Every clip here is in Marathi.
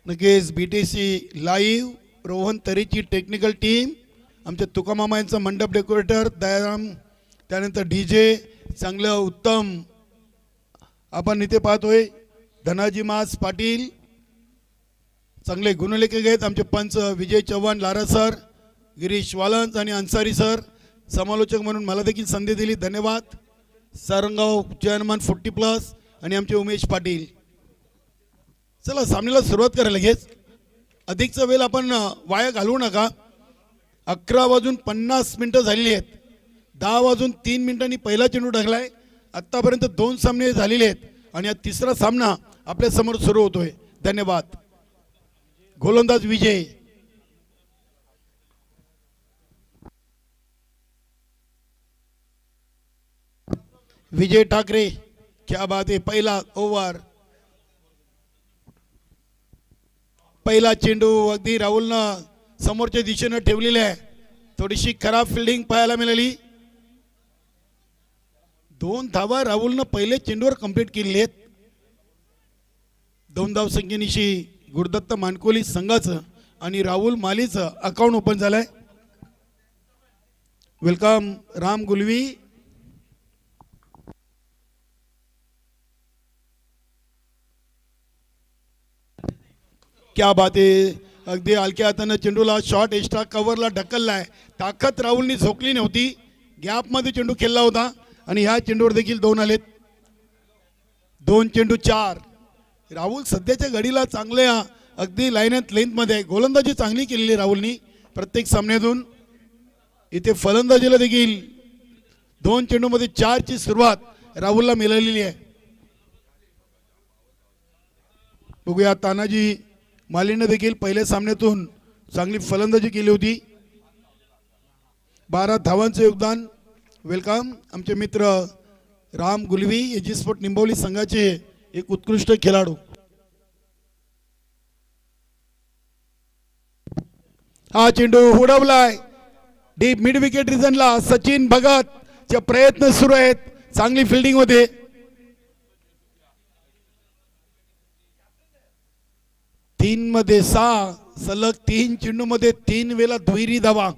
नक्कीच BTC लाईव्ह रोहन तरीची टेक्निकल टीम, आमचे तुकामामा यांचा मंडप डेकोरेटर दयाराम, त्यानंतर DJ चांगलं उत्तम आपण इथे पाहतोय धनाजी मास पाटील, चांगले गुणलेखक आहेत आमचे पंच विजय चव्हाण लारा सर, गिरीश वालंज आणि अन्सारी सर, समालोचक म्हणून मला देखील संधी दिली, धन्यवाद. सारंगाव चेअरमन 40+ आणि आमचे उमेश पाटील. चला सामन्याला सुरुवात करा लगेच, अधिकचा वेळ आपण वाया घालवू नका. 11:50 झालेली आहेत. 10:03 पहिला चेंडू टाकलाय. आतापर्यंत 2 सामने झालेले आहेत आणि हा तिसरा सामना आपल्या समोर सुरू होतोय. धन्यवाद. गोलंदाज विजय, विजय ठाकरे, क्या बात आहे. पहिला ओव्हर, पहिला चेंडू अगदी राहुलनं समोरच्या दिशेनं ठेवलेली आहे. थोडीशी खराब फिल्डिंग पाहायला मिळाली. 2 धावा राहुलनं पहिले चेंडूवर कंप्लीट केलेली आहेत. 2 धाव संख्येनिशी गुरुदत्त मानकोली संघाचं आणि राहुल मालीचं अकाउंट ओपन झालंय. वेलकम राम गुलवी. क्या बात आहे. अगदी हलक्या हातानं चेंडूला शॉर्ट एक्स्ट्रा कव्हरला ढकललाय. ताकद राहुलनी झोकली नव्हती, गॅपमध्ये चेंडू खेळला होता आणि ह्या चेंडूवर देखील 2 आलेत. 2 चेंडू 4. राहुल सध्याच्या घडीला चांगल्या अगदी लाईनत लेंथमध्ये गोलंदाजी चांगली केलेली राहुलनी प्रत्येक सामन्यातून. इथे फलंदाजीला देखील 2 चेंडूमध्ये 4 ची सुरुवात राहुलला मिळालेली आहे. बघूया, तानाजी मालीने देखील पहिल्या सामन्यातून चांगली फलंदाजी केली होती. 12 धावांचं योगदान. वेलकम आमचे मित्र राम गुलवी, एजी स्पोर्ट निंबवली संघाचे एक उत्कृष्ट खेळाडू. हा चेंडू उडवलाय डीप मिड विकेट रिजनला. सचिन भगत चे प्रयत्न सुरू आहेत, चांगली फिल्डिंग होते. तीन मध्ये 6 सलग 3 चेंडू मध्ये 3 वेळा दुहेरी धावा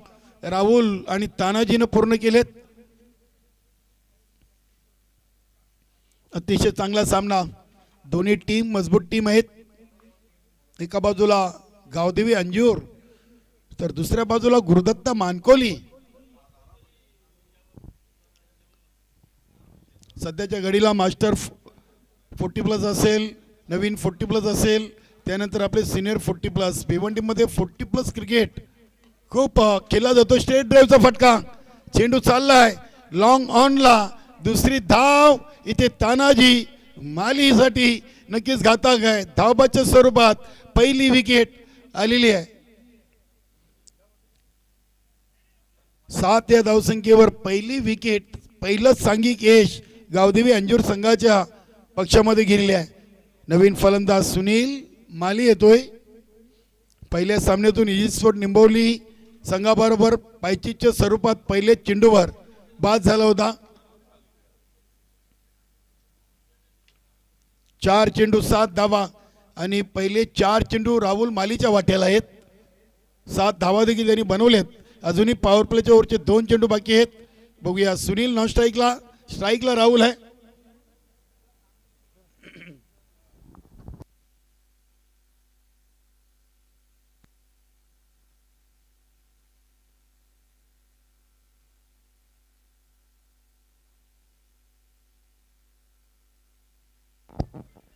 राहुल आणि तानाजीनं पूर्ण केलेत. अतिशय चांगला सामना. दोन्ही टीम मजबूत टीम आहेत. एका बाजूला गावदेवी अंजूर तर दुसऱ्या बाजूला गुरुदत्त मानकोली. सध्याच्या घडीला मास्टर 40+ असेल, नवीन 40+ असेल, त्यानंतर आपले सिनियर 40+. भिवंडी मध्ये 40+ क्रिकेट खूप केला जातो. स्ट्रेट ड्राईव्हचा फटका, चेंडू चाललाय लॉंग ऑनला. दुसरी धाव इथे तानाजी मालीसाठी नक्कीच घातक आहे. धावबाच्या स्वरूपात पहिली विकेट आलेली आहे. 7 या धावसंख्येवर पहिली विकेट, पहिलं सांघिक यश गावदेवी अंजूर संघाच्या पक्षामध्ये गेलेले आहे. नवीन फलंदाज सुनील माली येतोय. पहिल्या सामन्यातून इजी स्पोर्ट निंबवली संघाबरोबर पायचीच्या स्वरूपात पहिले चेंडूवर बाद झाला होता. 4 चेंडू 7 धावा आणि पहिले 4 चेंडू राहुल मालीच्या वाट्याला आहेत. 7 धावा देखील त्यांनी बनवलेत. अजूनही पॉवर प्लेच्या ओव्हरचे 2 चेंडू बाकी आहेत. बघूया, सुनील नॉन स्ट्राईकला, स्ट्राईकला राहुल आहे.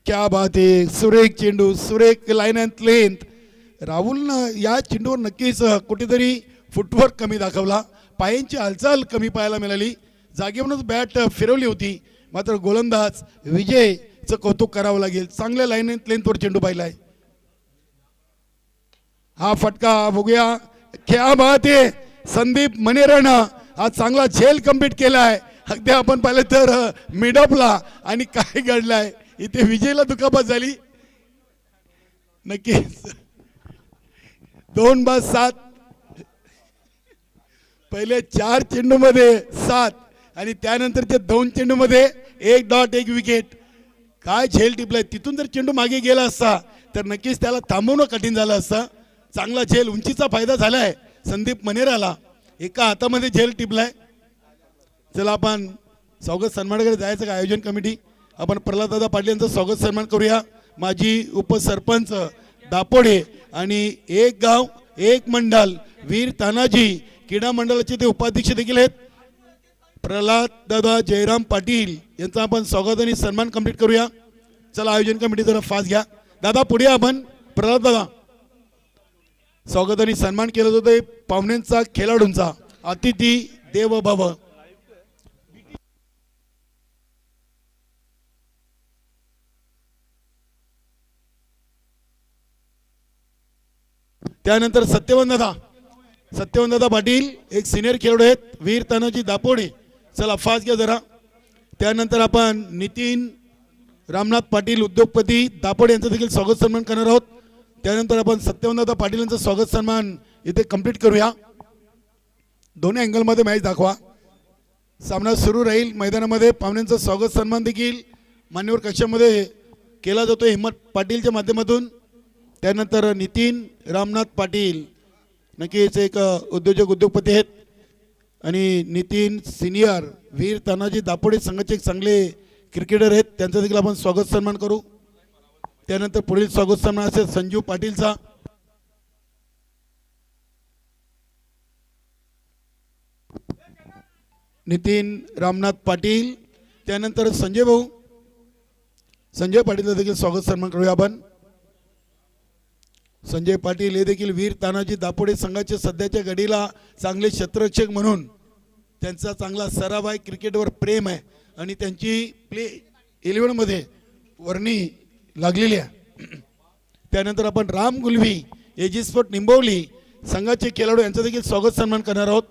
क्या बात आहे. सुरेख चेंडू, सुरेख लाईन अँड लेंथ. राहुलनं या चेंडूवर नक्कीच कुठेतरी फुटवर्क कमी दाखवला, पायांची हालचाल कमी पाहायला मिळाली. जागेवरूनच बॅट फिरवली होती. मात्र गोलंदाज विजयचं कौतुक करावं लागेल. चांगल्या लाईन अँड लेंथवर चेंडू पाहिलाय. हा फटका बघूया, क्या बात आहे. संदीप मनेरानं हा चांगला झेल कंप्लीट केलाय. अगदी आपण पाहिलं तर मिडअपला. आणि काय घडलाय इथे, विजयला दुखापत झाली. नक्कीच 2/7. पहिले 4 चेंडू मध्ये 7 आणि त्यानंतरच्या 2 चेंडू मध्ये 1 डॉट 1 विकेट. काय झेल टिपलाय. तिथून जर चेंडू मागे गेला असता तर नक्कीच त्याला थांबवणं कठीण झालं असतं. चांगला झेल, उंचीचा फायदा झालाय संदीप मनेराला. एका हातामध्ये झेल टिपलाय. चला आपण स्वागत सन्मानाकडे जायचं का आयोजन कमिटी. आपण प्रल्हाददादा पाटील यांचं स्वागत सन्मान करूया. माजी उपसरपंच दापोडे आणि एक गाव एक मंडल वीर तानाजी क्रीडा मंडळाचे ते उपाध्यक्ष देखील आहेत प्रल्हाददादा जयराम पाटील यांचा आपण स्वागत आणि सन्मान कंप्लीट करूया. चला आयोजन कमिटी जरा फास्ट घ्या. दादा पुढे आपण. प्रल्हाददादा स्वागत आणि सन्मान केलं जातं पाहुण्यांचा खेळाडूंचा. अतिथी देव भव. त्यानंतर सत्यवंतदादा पाटील एक सिनियर खेळाडू आहेत वीर तानाजी दापोडे. चला फास्ट घ्या जरा. त्यानंतर आपण नितीन रामनाथ पाटील उद्योगपती दापोडे यांचं देखील स्वागत सन्मान करणार आहोत. त्यानंतर आपण सत्यवंतदादा पाटील यांचं स्वागत सन्मान इथे कंप्लीट करूया. दोन्ही अँगलमध्ये मॅच दाखवा. सामना सुरू राहील. मैदानामध्ये पाहुण्यांचं स्वागत सन्मान देखील मान्यवर कक्षामध्ये केला जातो हिम्मत पाटीलच्या माध्यमातून. त्यानंतर नितीन रामनाथ पाटील नक्कीच एक उद्योजपती आहेत आणि नितीन सिनियर वीर तानाजी दापोडे संघाचे एक चांगले क्रिकेटर आहेत. त्यांचं देखील आपण स्वागत सन्मान करू. त्यानंतर पुढील स्वागत सन्मान असेल संजीव पाटीलचा. नितीन रामनाथ पाटील. त्यानंतर संजय पाटीलचा देखील स्वागत सन्मान करूया आपण. संजय पाटील हे देखील वीर तानाजी दापोडे संघाचे सध्याच्या घडीला चांगले क्षेत्ररक्षक म्हणून त्यांचा चांगला सराव आहे. क्रिकेटवर प्रेम आहे आणि त्यांची प्ले 11 मध्ये वर्णी लागलेली आहे. त्यानंतर आपण राम गुलवी एजी स्पोर्ट निंबवली संघाचे खेळाडू यांचा देखील स्वागत सन्मान करणार आहोत.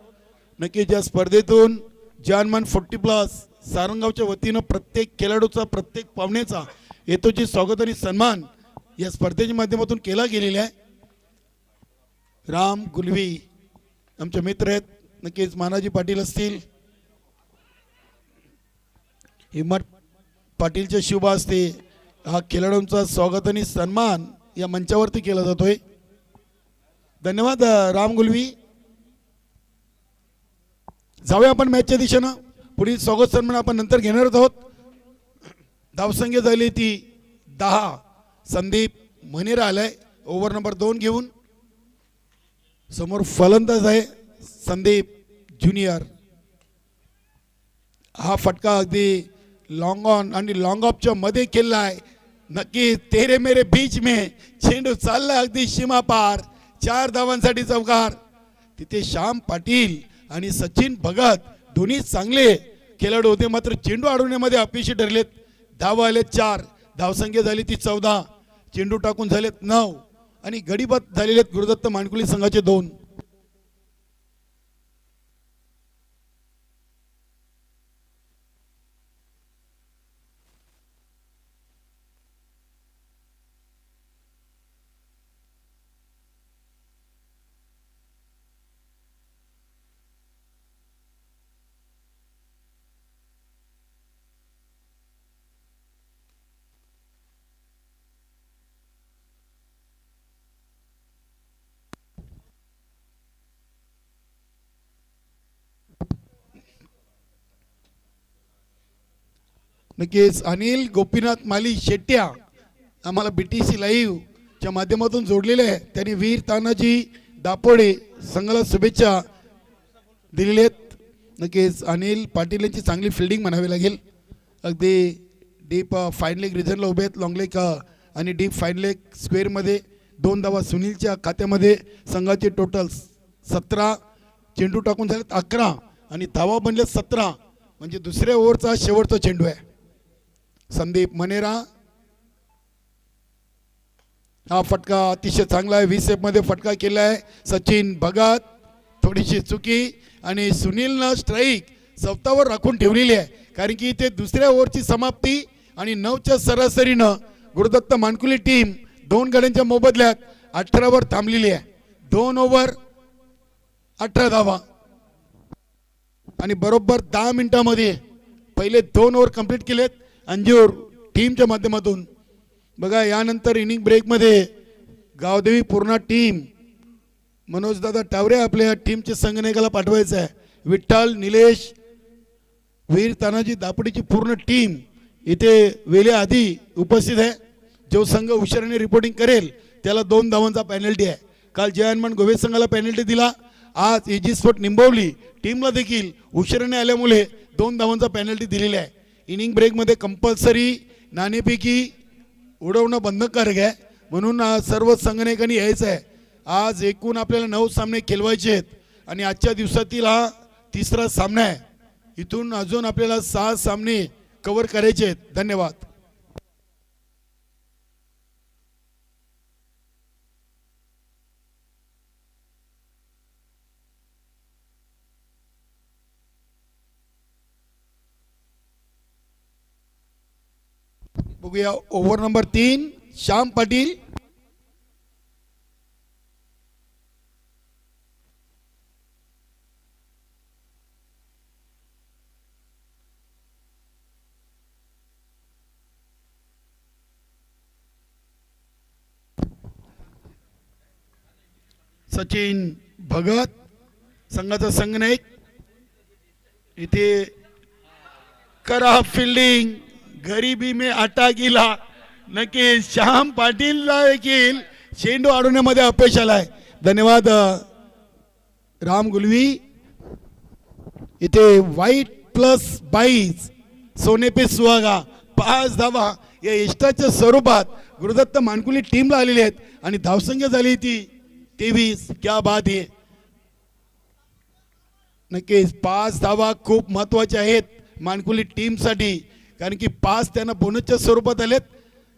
नक्कीच या स्पर्धेतून जानमान 40+ सारंगावच्या वतीनं प्रत्येक खेळाडूचा प्रत्येक पाहुण्याचा येतोची स्वागत आणि सन्मान या स्पर्धेच्या माध्यमातून केला गेलेला आहे. राम गुलवी आमचे मित्र आहेत. नक्कीच मानाजी पाटील असतील हिम्मत पाटीलच्या शुभ असते हा खेळाडूंचा स्वागत आणि सन्मान या मंचावरती केला जातोय. धन्यवाद राम गुलवी. जाऊया आपण मॅचच्या दिशेनं. पुढील स्वागत सन्मान आपण नंतर घेणारच आहोत. धावसंख्या झाली ती 10. संदीप मनेरा आलाय ओव्हर नंबर 2 घेऊन. समोर फलंदाज आहे संदीप ज्युनियर. हा फटका अगदी लॉंग ऑन आणि लॉंग ऑफच्या मध्ये केला आहे. नक्की तेरे मेरे बीच में चेंडू चालला अगदी सीमा पार. 4 धावांसाठी चौकार. तिथे श्याम पाटील आणि सचिन भगत दोन्ही चांगले खेळाडू होते मात्र चेंडू अडवण्यामध्ये अपयशी ठरलेत. धावा आले 4. धावसंख्या झाली ती 14. चेंडू टाकून झालेत 9 आणि गडीबाद झालेले आहेत गुरुदत्त मानकुली संघाचे 2. नक्कीच अनिल गोपीनाथ माली शेट्या आम्हाला BTC लाईव्ह च्या माध्यमातून जोडलेले आहे. त्यांनी वीर तानाजी दापोडे संघाला शुभेच्छा दिलेल्या आहेत. नक्कीच अनिल पाटील यांची चांगली फिल्डिंग म्हणावी लागेल. अगदी डीप फाईन लेग रिजनला उभे आहेत. लॉंग लेग आणि डीप फाईन लेग स्क्वेअरमध्ये 2 धावा सुनीलच्या खात्यामध्ये. संघाचे टोटल 17. चेंडू टाकून झालेत 11 आणि धावा बनले 17. म्हणजे दुसऱ्या ओव्हरचा शेवटचा चेंडू आहे. संदीप मनेरा हा फटका अतिशय चांगला आहे. 20 मध्ये फटका केला आहे. सचिन भगत थोडीशी चुकी आणि सुनीलनं स्ट्राईक सवतावर राखून ठेवलेली आहे कारण की इथे दुसऱ्या ओव्हरची समाप्ती आणि 9च्या सरासरीनं गुरुदत्त मानकुली टीम 2 गड्यांच्या मोबदल्यात 18 वर थांबलेली आहे. 2 ओव्हर 18 धावा आणि बरोबर 10 मिनिटांमध्ये पहिले 2 ओव्हर कंप्लीट केलेत. अंजूर टीमच्या माध्यमातून. बघा यानंतर इनिंग ब्रेकमध्ये गावदेवी पूर्ण टीम मनोजदादा टावरे आपल्या टीमच्या संघनायकाला पाठवायचं आहे. विठ्ठल निलेश वीर तानाजी दापडीची पूर्ण टीम इथे वेळेआधी आधी उपस्थित आहे. जो संघ उशिराने रिपोर्टिंग करेल त्याला 2 धावांचा पेनल्टी आहे. काल जयहनुमान गोवे संघाला पेनल्टी दिला. आज एजी स्पोर्ट निंबवली टीमला देखील उशिराने आल्यामुळे 2 धावांचा पेनल्टी दिलेली आहे. इनिंग ब्रेकमध्ये कंपल्सरी नाणेफेकी उडवणं बंधनकारक आहे, म्हणून सर्व संघनायकांनी यायचं आहे. आज एकूण आपल्याला 9 सामने खेळवायचे आहेत आणि आजच्या दिवसातील हा 3रा सामना आहे. इथून अजून आपल्याला 6 सामने कव्हर करायचे आहेत. धन्यवाद. बघूया ओव्हर नंबर 3 श्याम पाटील. सचिन भगत संघाचा संघनायक. इथे करा फिल्डिंग गरीबी में आटा गिला. नक्की श्याम पाटीलला देखील चेंडू अडवण्यामध्ये अपयश आलाय. धन्यवाद राम गुलवी. इथे वाईट +22 सोने पे सुहागा 5 धावा या यष्टाच्या स्वरूपात गुरुदत्त मानकुली टीमला आलेले आहेत आणि धावसंख्या झाली ती 23. क्या बात आहे. नक्कीच 5 धावा खूप महत्वाच्या आहेत मानकुली टीमसाठी, कारण की 5 त्यांना बोनसच्या स्वरूपात आलेत.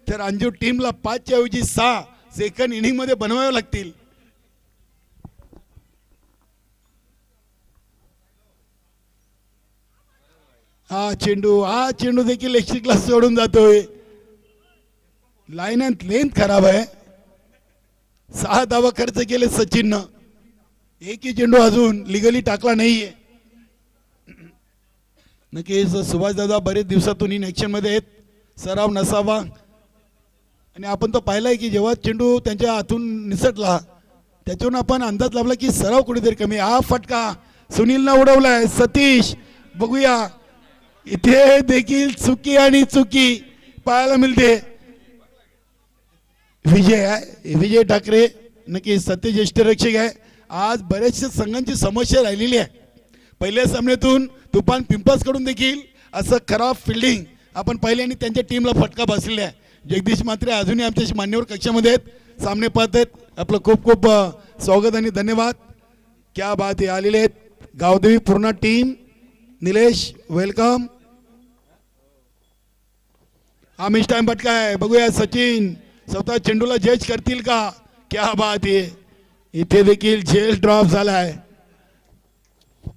तर अंजू टीमला 5च्या ऐवजी 6 सेकंड इनिंग मध्ये बनवावे लागतील. हा चेंडू देखील एक्स्ट्रा क्लास सोडून जातोय. लाईन अँड लेंथ खराब आहे. 6 धावा खर्च केले सचिननं. एकही चेंडू अजून लिगली टाकला नाहीये. नक्कीच सुभाष दादा बरेच दिवसातून इन ऍक्शन मध्ये आहेत. सराव नसावा आणि आपण तो पाहिलाय की जेव्हा चेंडू त्यांच्या हातून निसटला त्याच्यावरून आपण अंदाज लावला की सराव कुठेतरी कमी. हा फटका सुनीलनं उडवलाय. सतीश बघूया इथे देखील चुकी आणि चुकी पाहायला मिळते. विजय ठाकरे नक्की सत्य ज्येष्ठ रक्षक आहे. आज बऱ्याचशा संघांची समस्या राहिलेली आहे. पहिल्या सामन्यातून तुफान पिंपल्स कडून देखील असं खराब फिल्डिंग आपण पाहिले आणि त्यांच्या टीमला फटका बसलेला आहे. जगदीश म्हात्रे अजूनही आमच्याशी मान्यवर कक्षामध्ये आहेत, सामने पाहत आहेत. आपलं खूप खूप स्वागत आणि धन्यवाद. क्या बात आहे. आलेले आहेत गावदेवी पूर्ण टीम. निलेश वेलकम. आमिष टाइम फटका आहे. बघूया सचिन स्वतः चेंडूला जज करतील का. क्या बात आहे. इथे देखील झेल ड्रॉप झालाय.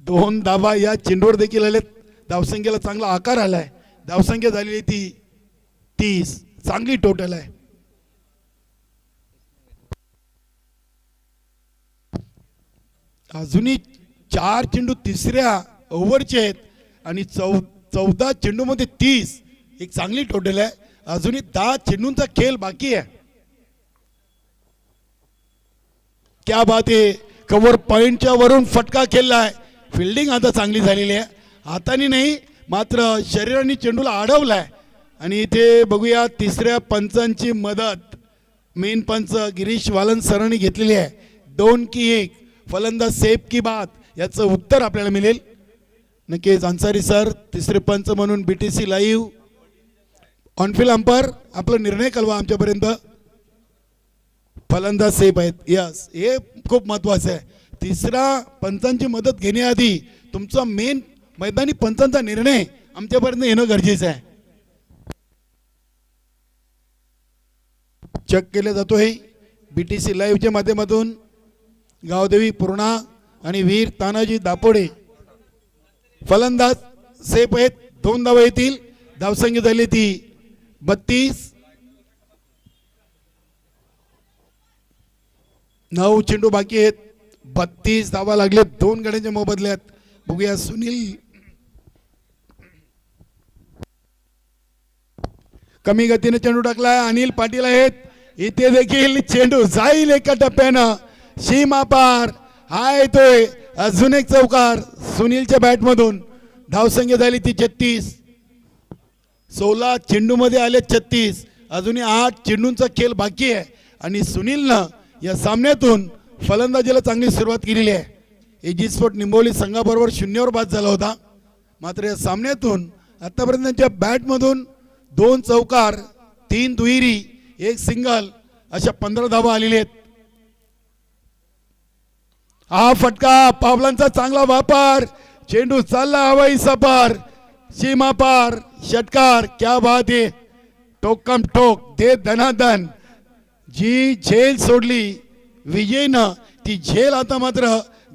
2 धावा या चेंडूवर देखील आलेत. धावसंख्येला चांगला आकार आलाय. धावसंख्या झालेली ती 30. चांगली टोटल आहे. अजूनही 4 चेंडू 3ऱ्या ओव्हरचे आहेत आणि 14 चेंडू मध्ये 30. एक चांगली टोटल आहे. अजूनही 10 चेंडूंचा खेळ बाकी आहे. क्या बात आहे. कव्हर पॉइंटच्या वरून फटका खेळलाय. फिल्डिंग आता चांगली झालेली आहे. हाताने नाही मात्र शरीराने चेंडूला अडवलाय. आणि इथे बघूया 3ऱ्या पंचांची मदत मेन पंच गिरीश वालन सरांनी घेतलेली आहे. 2 की 1 फलंदाज सेफ की बात याचं उत्तर आपल्याला मिळेल. नक्कीच अन्सारी सर 3रे पंच म्हणून BTC लाईव्ह ऑनफिल्ड अंपायर आपला निर्णय कळवा आमच्यापर्यंत. फलंदाज सेफ आहेत. यस हे खूप महत्वाचं आहे. 3रा पंचांची मदत घेण्याआधी तुमचा मेन मैदानी पंचांचा निर्णय आमच्यापर्यंत येणं गरजेचं आहे. चेक केला जातोय BTC लाईव्हच्या माध्यमातून. गावदेवी पूर्णा आणि वीर तानाजी दापोडे फलंदाज सेफ आहेत. 2 धावा येतील. धावसंख्या झाली ती 32. 9 चेंडू बाकी आहेत. 32 धावा लागले 2 गड्यांच्या मोबदल्यात. बघूया सुनील कमी गतीने चेंडू टाकलाय, अनिल पाटील आहेत. इथे देखील चेंडू जाईल एका टप्प्यानं सीमा पार. हा येतोय अजून एक चौकार सुनीलच्या बॅट मधून. धावसंख्या झाली ती 36. 16 चेंडू मध्ये आले 36. अजूनही 8 चेंडूंचा खेळ बाकी आहे आणि सुनीलनं या सामन्यातून फलंदाजीला चांगली सुरुवात केलेली आहे. एजी स्पोर्ट निंबोली संघाबरोबर 0वर बाद झाला होता. मात्र या सामन्यातून आतापर्यंत त्यांच्या बॅटमधून 2 चौकार, 3 दुहेरी, 1 सिंगल अशा 15 धावा आलेल्या आहेत. हा फटका, पावलांचा चांगला वापर, चेंडू चालला हवाई सपार, सीमा पार, षटकार. क्या बात आहे, टोकम टोक दे धनाधन. जी झेल सोडली विजयनं, ती झेल आता मात्र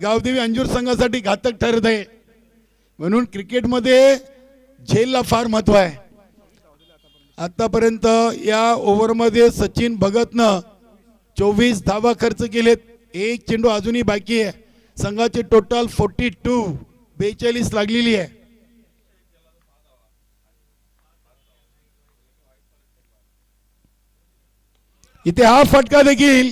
गावदेवी अंजूर संघासाठी घातक ठरत आहे. म्हणून क्रिकेटमध्ये झेलला फार महत्व आहे. आतापर्यंत या ओव्हरमध्ये सचिन भगतनं 24 धावा खर्च केलेत. 1 चेंडू अजूनही बाकी आहे. संघाचे टोटल 42 लागलेली आहे. इथे हा फटका देखील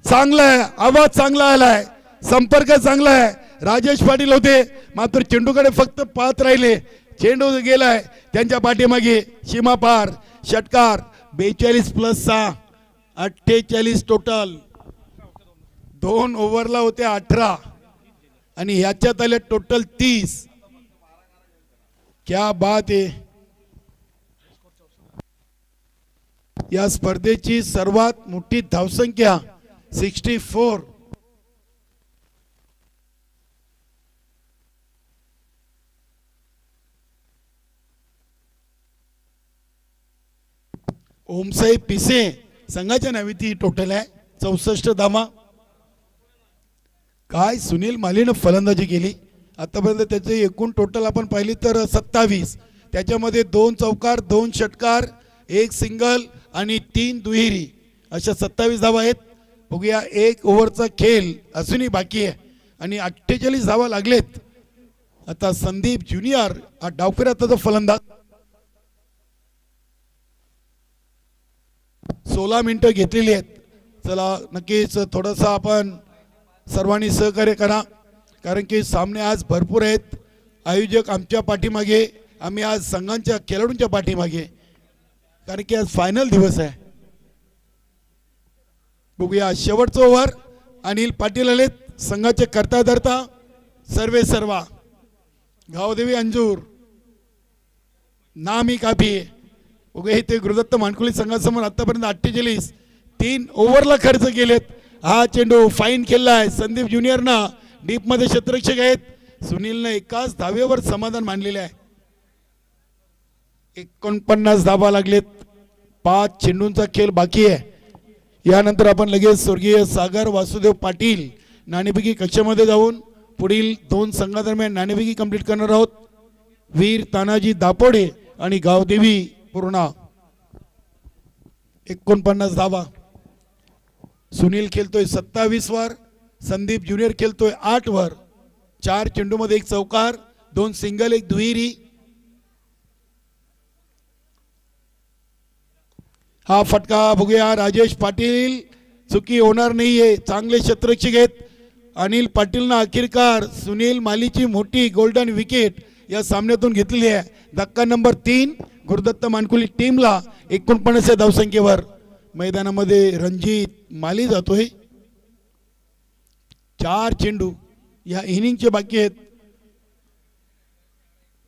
चांगला आहे, आवाज चांगला आलाय, संपर्क चांगला आहे. राजेश पाटील होते मात्र चेंडूकडे फक्त पाहत राहिले. चेंडू गेलाय त्यांच्या पाठीमागे, सीमा पार, षटकार. 42 + 6 48 टोटल. 2 ओव्हरला होते 18 आणि ह्याच्यात आले टोटल 30. क्या बात आहे. या स्पर्धेची सर्वात मोठी धावसंख्या 64. ओमसाई पिसे संघाच्या नावे ती टोटल आहे 64 धावा. काय सुनील मालीनं फलंदाजी केली आतापर्यंत. त्याचे एकूण टोटल आपण पाहिली तर 27. त्याच्यामध्ये 2 चौकार, 2 षटकार, 1 सिंगल आणि 3 दुहेरी अशा 27 धावा आहेत. बघूया 1 ओव्हरचा खेळ अजूनही बाकी आहे आणि 48 धावा लागलेत. आता संदीप ज्युनियर हा डावखुऱ्याचा फलंदाज. 16 मिनिटं घेतलेली आहेत. चला नक्कीच थोडंसं आपण सर्वांनी सहकार्य करा, कारण की सामने आज भरपूर आहेत. आयोजक आमच्या पाठीमागे, आम्ही आज संघांच्या खेळाडूंच्या पाठीमागे, कारण की आज फायनल दिवस आहे. बघूया शेवटचं ओव्हर. अनिल पाटील आलेत संघाचे करता धरता. सर्वा गावदेवी अंजूर नामी काफी. बघूया इथे गुरुदत्त मानकुली संघासमोर आतापर्यंत 48 3 ओव्हरला खर्च केलेत. हा चेंडू फाईन खेळलाय संदीप ज्युनियरना. डीप मध्ये क्षेत्ररक्षक आहेत. सुनीलनं एकाच धावेवर समाधान मानलेले आहे. 49 धावा लागलेत. 5 चेंडूंचा खेळ बाकी आहे. यानंतर आपण लगेच स्वर्गीय सागर वासुदेव पाटील नाणेफेकी कक्षामध्ये जाऊन पुढील 2 संघादरम्यान नाणेफेकी कंप्लीट करणार आहोत. वीर तानाजी दापोडे आणि गावदेवी पूर्णा. 49 धावा. सुनील खेळतोय 27 वर, संदीप ज्युनियर खेळतोय 8 वर. 4 चेंडूमध्ये 1 चौकार, 2 सिंगल, 1 दुहेरी. हा फटका बघूया. राजेश पाटील चुकी होणार नाहीये, चांगले क्षेत्ररक्षक आहेत. अनिल पाटीलनं अखेरकार सुनील मालीची मोठी गोल्डन विकेट या सामन्यातून घेतलेली आहे. धक्का नंबर 3 गुरुदत्त मानकुली टीमला 49 धावसंख्येवर. मैदानामध्ये रणजित माली जातोय. 4 चेंडू या इनिंगचे बाकी आहेत.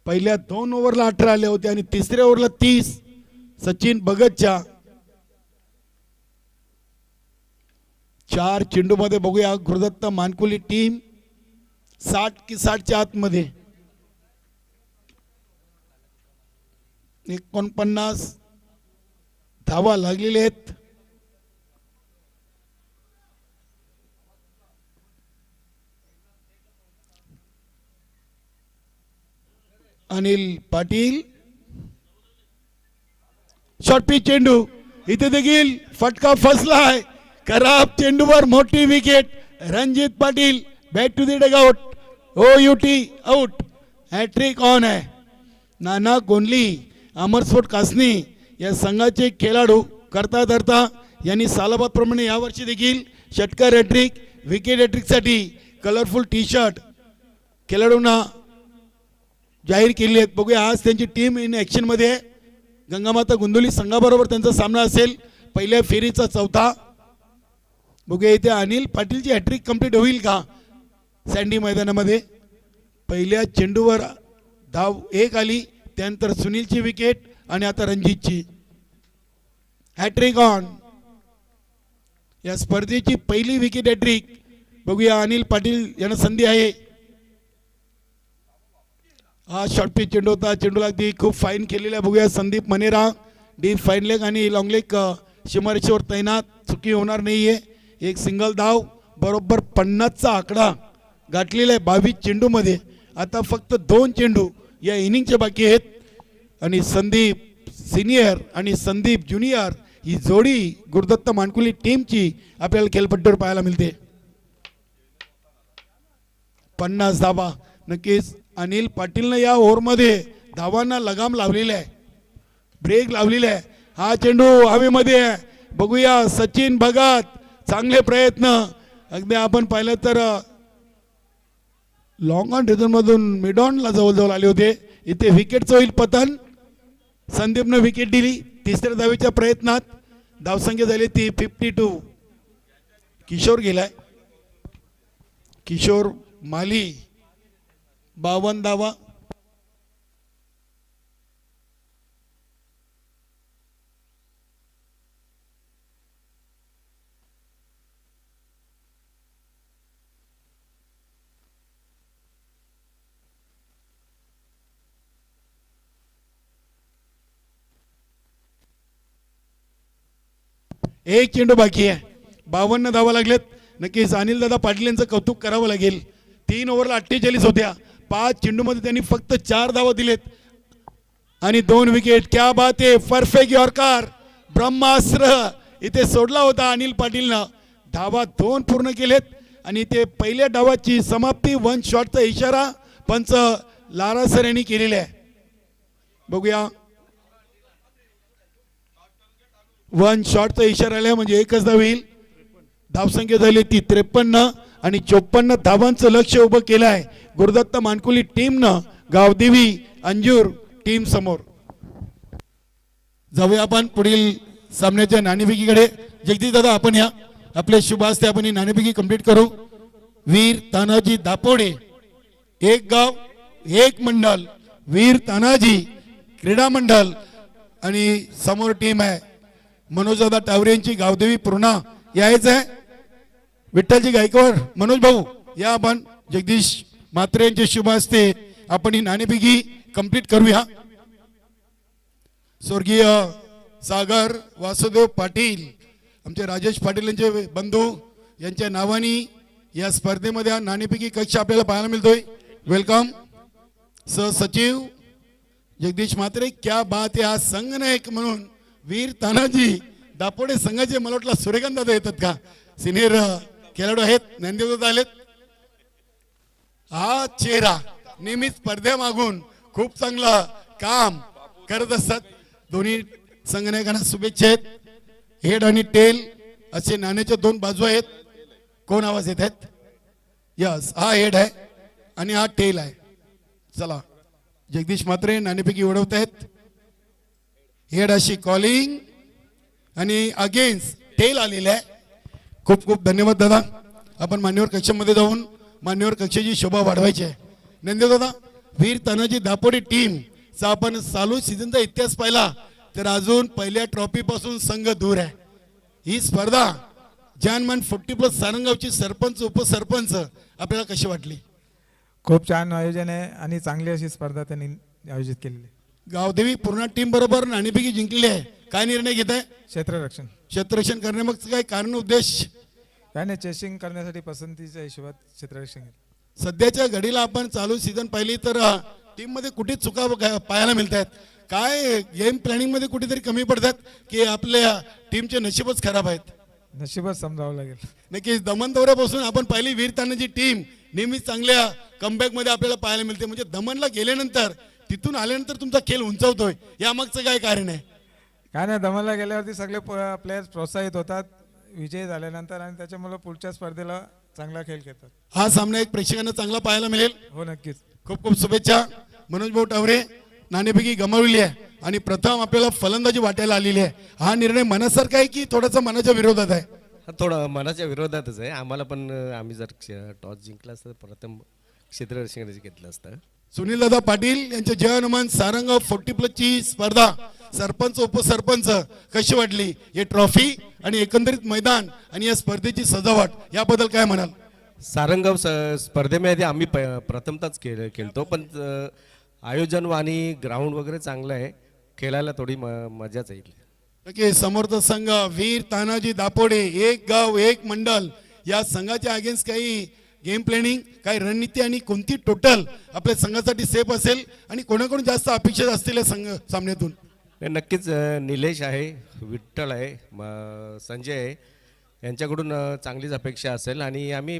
पहिल्या 2 ओव्हरला 18 आले होते आणि तिसऱ्या ओव्हरला 30 सचिन भगतच्या. 4 चेंडू मध्ये बघूया गुरुदत्त मानकुली टीम 60 की 60च्या आतमध्ये. 49 धावा लागलेले आहेत. अनिल पाटील शॉर्ट पिच चेंडू. इथे देखील फटका फसलाय. खराब चेंडूवर मोठी wicket. Ranjit Patil bat to the dugout. OUT out. Hat trick on आहे. नाना गोंडली, अमरस्फोट कासनी या संघाचे खेळाडू करता धरता यांनी सालाबादप्रमाणे यावर्षी देखील षटकार हॅट्रिक विकेट हॅट्रिकसाठी कलरफुल टी शर्ट खेळाडूंना जाहीर केली आहेत. बघूया आज त्यांची टीम इन ॲक्शनमध्ये आहे. गंगामाता गोंदवली संघाबरोबर त्यांचा सामना असेल पहिल्या फेरीचा चौथा. बघूया इथे अनिल पाटीलची हॅट्रिक कंप्लीट होईल का सँडी मैदानामध्ये. पहिल्या चेंडूवर धाव 1 आली, त्यानंतर सुनीलची विकेट आणि आता रणजितची हॅट्रिक ऑन. या स्पर्धेची पहिली विकेट हॅट्रिक. बघूया अनिल पाटील यांना संधी आहे. हा शॉर्ट पिच चेंडू होता, चेंडूला अगदी खूप फाईन केलेला आहे. बघूया Sandeep Manera deep fine leg आणि लॉंग लेग सीमारेषेवर तैनात, चुकी होणार नाहीये. एक सिंगल धाव, बरोबर 50चा आकडा गाठलेला आहे 22 चेंडूमध्ये. आता फक्त 2 चेंडू या इनिंगचे बाकी आहेत आणि संदीप सिनियर आणि संदीप ज्युनियर ही जोडी गुरुदत्त मानकुली टीमची आपल्याला खेळपट्टीवर पाहायला मिळते. 50 धावा. नक्कीच अनिल पाटीलनं या ओव्हरमध्ये धावांना लगाम लावलेला आहे, ब्रेक लावलेला आहे. हा चेंडू हवेमध्ये आहे. बघूया सचिन भगत, चांगले प्रयत्न. अगदी आपण पाहिलं तर लॉंग ऑन रिझन मधून मिडॉनला जवळजवळ आले होते. इथे विकेटचं होईल पतन. संदीपनं विकेट दिली तिसऱ्या धावेच्या प्रयत्नात. धावसंख्या झाली ती 52. किशोर गेलाय, किशोर माली 52 धावा. एक चेंडू बाकी आहे, 52 धावा लागलेत. नक्कीच अनिल दादा पाटील यांचं कौतुक करावं लागेल. 3 ओव्हरला 48 होत्या, 5 चेंडूमध्ये त्यांनी फक्त 4 धावा दिलेत आणि 2 विकेट. क्या बात आहे, परफेक्ट यॉर्कर, ब्रह्मास्त्र इथे सोडला होता अनिल पाटीलनं. धावा 2 पूर्ण केलेत आणि ते पहिल्या डावाची समाप्ती 1 शॉटचा इशारा पंच लारा सर यांनी केलेला आहे. बघूया 1 शॉटचा इशारा आला म्हणजे एकच धाव येईल. धावसंख्या झाली ती 53 आणि 54 धावांचं लक्ष उभं केलं आहे गुरुदत्त मानकुली टीमनं गावदेवी अंजूर टीम समोर. जाऊया आपण पुढील सामन्याच्या नाणेफेकीकडे. जगदीश दादा आपण या आपले शुभ हस्ते आपण ही नाणेफेकी कंप्लीट करू. वीर तानाजी दापोडे, एक गाव एक मंडल, वीर तानाजी क्रीडा मंडल आणि समोर टीम आहे मनोजदादा टावरेंची गावदेवी पूर्णा. यायचं आहे विठ्ठलजी गायकवाड, मनोज भाऊ या. आपण जगदीश म्हात्रे यांचे शुभ हस्ते आपण ही नाणेफेकी कंप्लीट करूया. स्वर्गीय सागर वासुदेव पाटील आमचे राजेश पाटील यांचे बंधू यांच्या नावाने या स्पर्धेमध्ये हा नाणेफेकी कक्ष आपल्याला पाहायला मिळतोय. वेलकम सचिव जगदीश म्हात्रे. क्या बात आहे. हा संघनायक म्हणून वीर तानाजी दापोडे संघाचे मला वाटलं सूर्यकांत दादा येतात का, सिनियर खेळाडू आहेत, ज्ञानदेव आलेत. हा चेहरा नेहमी स्पर्धेमागून खूप चांगलं काम करत असतात. दोन्ही संघनायकांना शुभेच्छा आहेत. हेड आणि टेल असे नाण्याच्या 2 बाजू आहेत. कोण आवाज येत आहेत? यस, हा हेड आहे आणि हा टेल आहे. चला जगदीश म्हात्रे नाणेफेकी उडवत आहेत. हेड अशी कॉलिंग आणि अगेन्स्ट टेल आलेला आहे. खूप खूप धन्यवाद दादा. आपण मान्यवर कक्षामध्ये जाऊन मान्यवर कक्षाची शोभा वाढवायची आहे. नंदेव दादा, वीर तानाजी दापोडे टीमचा आपण चालू सीझनचा इतिहास पाहिला तर अजून पहिल्या ट्रॉफी पासून संघ दूर आहे. ही स्पर्धा जानमान 40+ सारंगावची सरपंच उपसरपंच आपल्याला कशी वाटली? खूप छान आयोजन आहे आणि चांगली अशी स्पर्धा त्यांनी आयोजित केलेली. गावदेवी पूर्ण टीम बरोबर नाणेफेकी जिंकलेली आहे. काय निर्णय घेत आहे? क्षेत्ररक्षण करण्यामागचं काय कारण उद्देश? त्याने चेसिंग करण्यासाठी पसंतीच्या हिशोबात क्षेत्ररक्षण केलं. सध्याच्या घडीला आपण चालू सीझन पाहिली तर टीम मध्ये कुठे चुका पाहायला मिळत आहेत. काय गेम प्लॅनिंग मध्ये कुठेतरी कमी पडतात की आपल्या टीमचे नशीबच खराब आहेत? नशीबच समजावं लागेल. नक्कीच दमन दौऱ्यापासून आपण पाहिली वीर तानाजी टीम नेहमीच चांगल्या कमबॅक मध्ये आपल्याला पाहायला मिळते. म्हणजे दमनला गेल्यानंतर तिथून आल्यानंतर तुमचा खेळ उंचावतोय, यामागचं काय कारण आहे? काय नाही, दमनला गेल्यावरती सगळे प्लेयर्स प्रोत्साहित होतात विजयी झाल्यानंतर, आणि त्याच्यामुळे पुढच्या स्पर्धेला चांगला खेळ खेळतात. हा सामना एक प्रेक्षकांना चांगला पाहायला मिळेल. हो नक्कीच. खूप खूप शुभेच्छा. मनोज भाऊ टावरे नाणेफेकी गमावली आहे आणि प्रथम आपल्याला फलंदाजी वाटायला आलेली आहे. हा निर्णय मनासारखा आहे की थोडासा मनाच्या विरोधात आहे? थोडं मनाच्या विरोधातच आहे आम्हाला पण. आम्ही जर टॉस जिंकला असतं प्रथम क्षेत्ररक्षण घेतलं असतं. सुनील दादा पाटील यांच्या जय हनुमान सारंग 40+ ची स्पर्धा सरपंच उपसरपंच कशी वाटली? हे ट्रॉफी आणि एकंदरीत मैदान आणि या स्पर्धेची सजावट याबद्दल काय म्हणाल? सारंगाव स्पर्धेमध्ये आम्ही प्रथमतच खेळतो, पण आयोजन आणि ग्राउंड वगैरे चांगलं आहे, खेळायला थोडी मजाच येईल. नक्की. समर्थ संघ वीर तानाजी दापोडे, एक गाव एक मंडल, या संघाच्या अगेन्स्ट काही गेम प्लॅनिंग, काही रणनीती आणि कोणती टोटल आपल्या संघासाठी सेफ असेल आणि कोणाकडून जास्त अपेक्षित असतील या संघ सामन्यातून? नक्कीच निलेश आहे, विठ्ठल आहे, संजय आहे, यांच्याकडून चांगलीच अपेक्षा असेल आणि आम्ही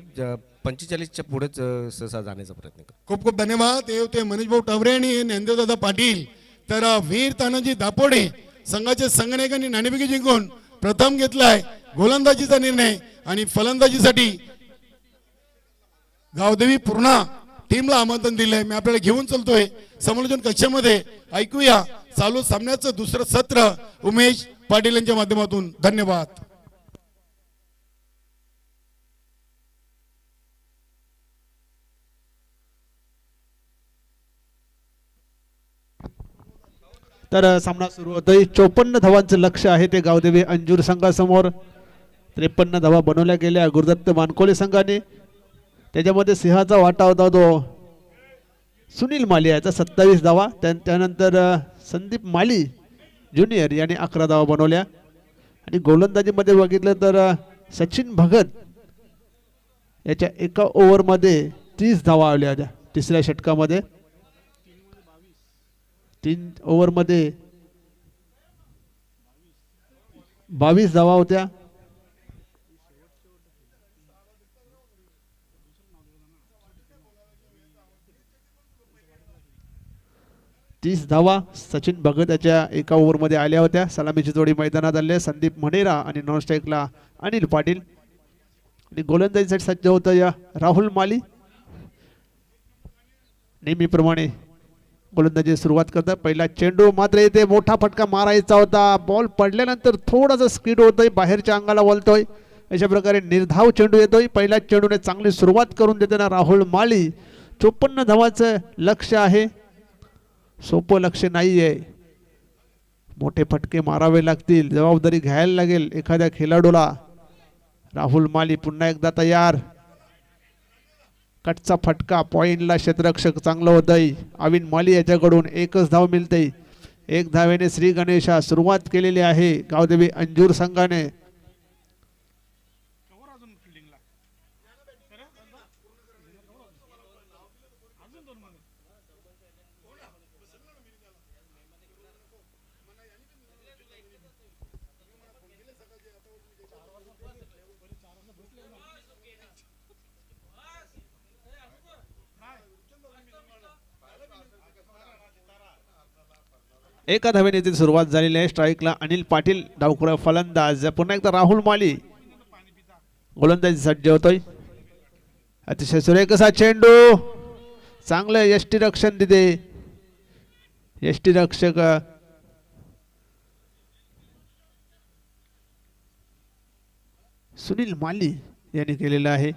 45च्या पुढेच सहसा जाण्याचा प्रयत्न करू. खूप खूप धन्यवाद. ते होते मनोज भाऊ टावरे आणि ज्ञानदेवदादा पाटील. तर वीर तानाजी दापोडे संघाचे संघनायकांनी नाणेफेकी जिंकून प्रथम घेतलाय गोलंदाजीचा निर्णय आणि फलंदाजीसाठी गावदेवी पूर्णा टीमला आमंत्रण दिलंय. मी आपल्याला घेऊन चलतोय समालोचन कक्षामध्ये. ऐकूया चालू सामन्याचं दुसरं सत्र उमेश पाटील यांच्या माध्यमातून. धन्यवाद. तर सामना सुरू होतोय. 54 धावांचं लक्ष आहे ते गावदेवी अंजूर संघासमोर. 53 धावा बनवल्या गेल्या गुरुदत्त मानकोले संघाने. त्याच्यामध्ये सिंहाचा वाटा होता तो सुनील माली याचा 27 धावा. त्यानंतर संदीप माली ज्युनियर याने 11 धावा बनवल्या. आणि गोलंदाजीमध्ये बघितलं तर सचिन भगत याच्या एका ओव्हरमध्ये 30 धावा आल्या होत्या तिसऱ्या षटकामध्ये. 3 ओव्हरमध्ये 22 धावा होत्या. तीस धावा सचिन भगत याच्या एका ओव्हरमध्ये आल्या होत्या. सलामीची जोडी मैदानात आली. संदीप मनेरा आणि नॉन स्ट्राईकला अनिल पाटील. आणि गोलंदाजीसाठी सज्ज होतं या राहुल माली. नेहमीप्रमाणे गोलंदाजी सुरुवात करतात. पहिला चेंडू मात्र येते, मोठा फटका मारायचा होता. बॉल पडल्यानंतर थोडासा स्पीड होतोय, बाहेरच्या अंगाला वळतोय. अशा प्रकारे निर्धाव चेंडू येतोय. पहिल्या चेंडूने चांगली सुरुवात करून देताना राहुल माली. 54 धावांचं लक्ष आहे, सोपं लक्ष नाही आहे. मोठे फटके मारावे लागतील, जबाबदारी घ्यायला लागेल एखाद्या खेळाडूला. राहुल माली पुन्हा एकदा तयार. कटचा फटका पॉइंटला क्षेत्ररक्षक चांगलं होतंय. अविन माली याच्याकडून एकच धाव मिळते. 1 धावेने श्री गणेशा सुरुवात केलेली आहे गावदेवी अंजूर संघाने. एका धावेने ती सुरुवात झालेली आहे. स्ट्राईकला अनिल पाटील, डावखुरा फलंदाज. पुन्हा एकदा राहुल माली गोलंदाजी सज्ज होतोय. अतिशय सुरेख असा चेंडू, चांगलं यष्टीरक्षण तिथे. यष्टीरक्षक सुनील माली यांनी केलेलं आहे.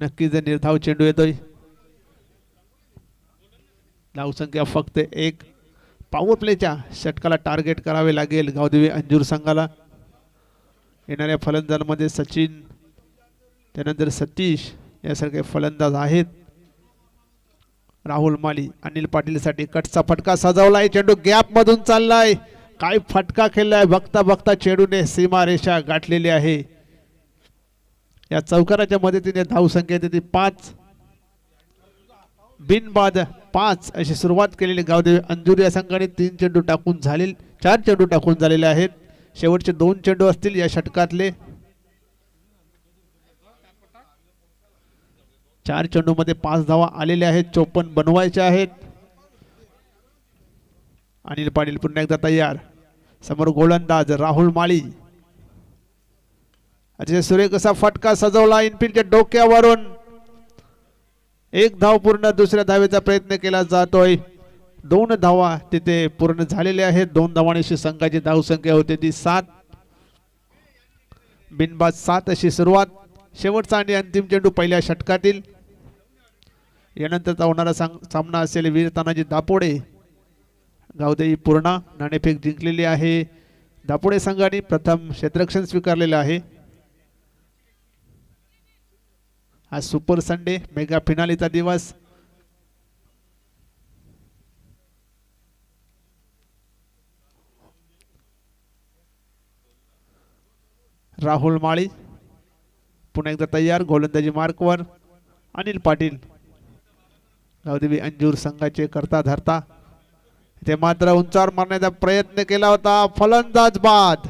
नक्कीच निर्धाव चेंडू येतोय. धावसंख्या फक्त 1. पॉवर प्लेच्या षटकाला टार्गेट करावे लागेल गावदेवी अंजूर संघाला. येणाऱ्या फलंदाजांमध्ये सचिन, त्यानंतर सतीश यासारखे फलंदाज आहेत. राहुल माली अनिल पाटीलसाठी कटचा फटका सजवलाय. चेंडू गॅप मधून चाललाय. काय फटका खेळलाय, बघता बघता चेंडूने सीमारेषा गाठलेली आहे. या चौकाराच्या मदतीने धावसंख्या येते 5. बिनबाद 5 अशी सुरुवात केलेली गावदेवी अंजूर या संघाने. 3 चेंडू टाकून झाले, 4 चेंडू टाकून झालेले आहेत. शेवटचे 2 चेंडू असतील या षटकातले. 4 चेंडू मध्ये 5 धावा आलेल्या आहेत. 54 बनवायचे आहेत. अनिल पाटील पुन्हा एकदा तयार. समोर गोलंदाज राहुल माळी. अतिशय सुरेख असा फटका सजवला इनफिल्डच्या डोक्यावरून. एक धाव पूर्ण, दुसऱ्या धावेचा प्रयत्न केला जातोय. 2 धावा तिथे पूर्ण झालेल्या आहेत. 2 धावांची संघाची धावसंख्या होती ती 7. बिनबाद 7 अशी सुरुवात. शेवटचा आणि अंतिम चेंडू पहिल्या षटकातील. यानंतरचा होणारा सामना असेल वीर तानाजी दापोडे गावदेवी पूर्णा. नाणेफेक जिंकलेली आहे. दापोडे संघाने प्रथम क्षेत्ररक्षण स्वीकारलेलं आहे. आज सुपर संडे मेगा फिनालीचा दिवस. राहुल माळी पुन्हा एकदा तयार. गोलंदाजी मार्कवर अनिल पाटील गावदेवी अंजूर संघाचे करता धरता. ते मात्र उंचावर मारण्याचा प्रयत्न केला होता. फलंदाज बाद.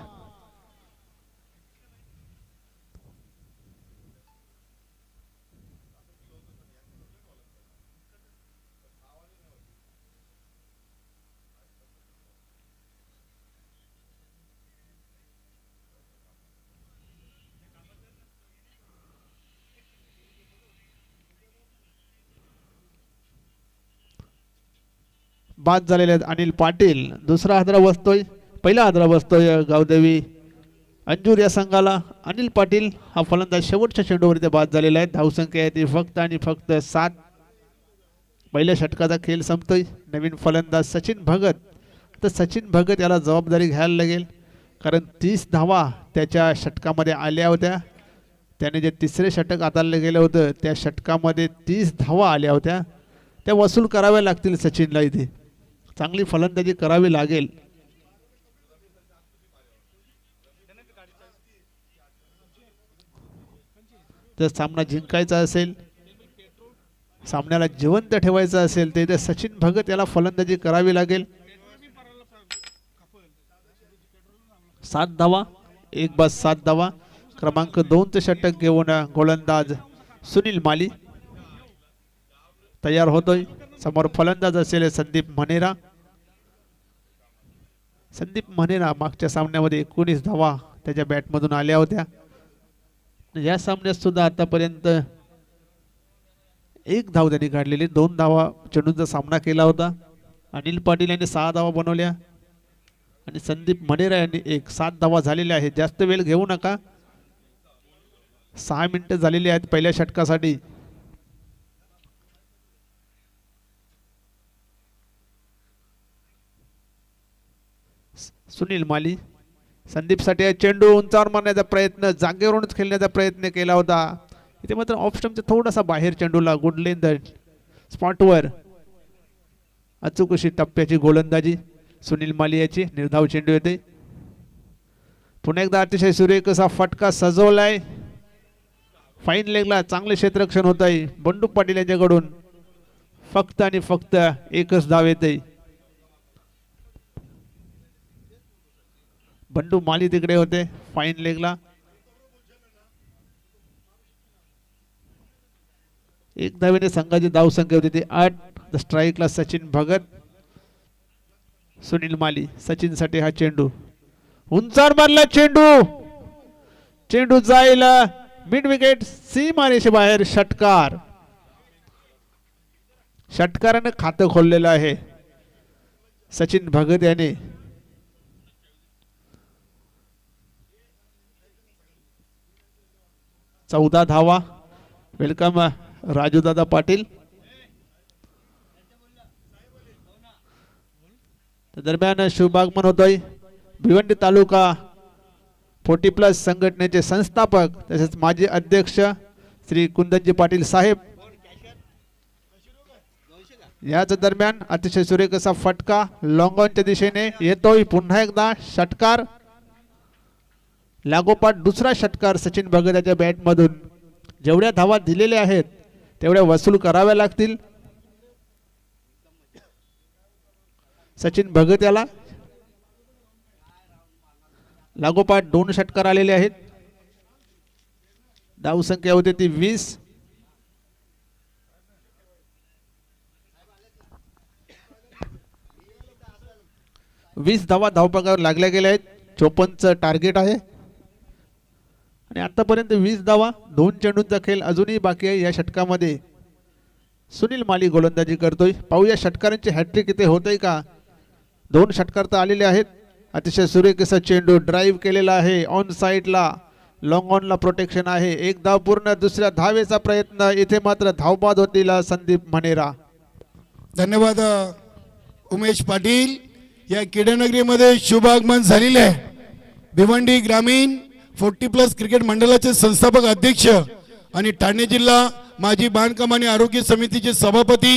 बाद झालेले आहेत अनिल पाटील. दुसरा हादरा बसतोय, पहिला हादरा बसतोय गावदेवी अंजूर या संघाला. अनिल पाटील हा फलंदाज शेवटच्या चेंडूवरती बाद झालेला आहे. धावसंख्या आहे ती फक्त आणि फक्त 7. पहिल्या षटकाचा खेळ संपतोय. नवीन फलंदाज सचिन भगत. तर सचिन भगत याला जबाबदारी घ्यायला लागेल, कारण 30 धावा त्याच्या षटकामध्ये आल्या होत्या. त्याने जे तिसरे षटक हाताळलं गेलं होतं त्या षटकामध्ये 30 धावा आल्या होत्या. त्या वसूल कराव्या लागतील सचिनला. इथे चांगली फलंदाजी करावी लागेल. जर सामना जिंकायचा असेल, सामन्याला जिवंत ठेवायचं असेल तर इथे सचिन भगत याला फलंदाजी करावी लागेल. 7 धावा, एक बाद 7 धावा. क्रमांक 2 षटक घेऊन गोलंदाज सुनील माली तयार होतोय. समोर फलंदाज असेल संदीप मनेरा. संदीप मनेरा मागच्या सामन्यामध्ये 19 धावा त्याच्या बॅटमधून आल्या होत्या. या सामन्यात सुद्धा आतापर्यंत 1 धाव त्यांनी काढलेली. 2 धावा चेंडूंचा सामना केला होता. अनिल पाटील यांनी 6 धावा बनवल्या आणि संदीप मनेरा यांनी 7 धावा झालेल्या आहेत. जास्त वेळ घेऊ नका. 6 मिनिटं झालेली आहेत पहिल्या षटकासाठी. सुनील माली संदीपसाठी चेंडू उंचावर मारण्याचा प्रयत्न, जागेवरूनच खेळण्याचा प्रयत्न केला होता. इथे मात्र ऑफ स्टंपच्या थोडासा बाहेर चेंडूला गुड लेंथ स्पॉटवर अचूक अशी टप्प्याची गोलंदाजी सुनील माली याची. निर्धाव चेंडू येते. पुन्हा एकदा अतिशय सुरेख असा फटका सजवलाय. फाईन लेगला चांगले क्षेत्ररक्षण होत आहे बंडू पाटील यांच्याकडून. फक्त आणि फक्त 1च धाव येते. बंडू माली तिकडे होते फाईन लेगला. 1 धावेने संघाची धावसंख्या होती ती 8. स्ट्राईकला सचिन भगत. सुनील माली सचिनसाठी हा चेंडू उंचावर मारला. चेंडू जाईल मिड विकेट सीमारेषे बाहेर. षटकाराने खातं खोललेलं आहे सचिन भगत याने. चौदा धावा. वेलकम राजूदादा पाटील. दरम्यान शुभागमन होतोय भिवंडी तालुका 40+ संघटनेचे संस्थापक तसेच माजी अध्यक्ष श्री कुंदनजी पाटील साहेब. याच दरम्यान अतिशय सुरेख असा फटका लॉंग ऑनच्या दिशेने येतोय. पुन्हा एकदा षटकार. लागोपाठ दुसरा षटकार सचिन भगत याच्या बॅटमधून. जेवढ्या धावा दिलेल्या आहेत तेवढ्या वसूल कराव्या लागतील सचिन भगत याला. लागोपाठ 2 षटकार आलेले आहेत. धावसंख्या होती ती 20. 20 धावा धावपगावर लागल्या गेल्या आहेत. 54चं टार्गेट आहे आणि आतापर्यंत 20 धावा, 2 चेंडूंचा खेळ अजूनही बाकी आहे. या षटकामध्ये सुनील माली गोलंदाजी करतोय. पाहूया षटकारांची हॅट्रिक इथे होतंय का. 2 षटकार तर आलेले आहेत. अतिशय सुरेख असा चेंडू ड्राईव्ह केलेला आहे. ऑन साईडला लॉंग ऑनला प्रोटेक्शन आहे. एक धाव पूर्ण. दुसऱ्या धावेचा प्रयत्न. इथे मात्र धावबाद होतील संदीप मनेरा. धन्यवाद उमेश पाटील. या क्रीडानगरीमध्ये शुभ आगमन झालेले आहे. भिवंडी ग्रामीण 40+ क्रिकेट मंडळाचे संस्थापक अध्यक्ष आणि ठाणे जिल्हा माजी बांधकाम आणि आरोग्य समितीचे सभापती,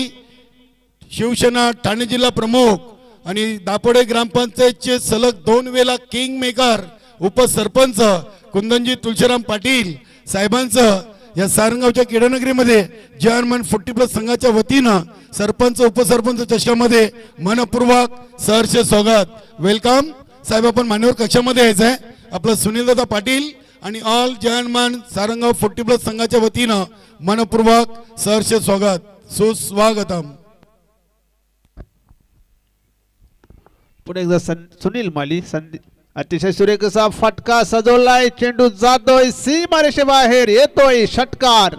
शिवसेना ठाणे जिल्हा प्रमुख आणि दापोडे ग्रामपंचायतचे सलग 2 वेळा किंग मेकर उपसरपंच कुंदनजी तुळशीराम पाटील साहेबांचं या सारंगावच्या क्रीडानगरीमध्ये जर्मन 40+ संघाच्या वतीनं सरपंच उपसरपंच चषकामध्ये मनपूर्वक सहर्ष स्वागत. वेलकम साहेब. आपण मान्यवर कक्षामध्ये यायचं आहे. आपलं सुनीलदादा पाटील आणि ऑल जर्मन सारंगाव 40+ संघाच्या वतीनं मनपूर्वक सहर्ष स्वागत. सुस्वागतम. पुढे एकदा सुनील माली. अतिशय सुरेख असा फटका सजवलाय. चेंडू जातोय सीमारेषे बाहेर. येतोय षटकार.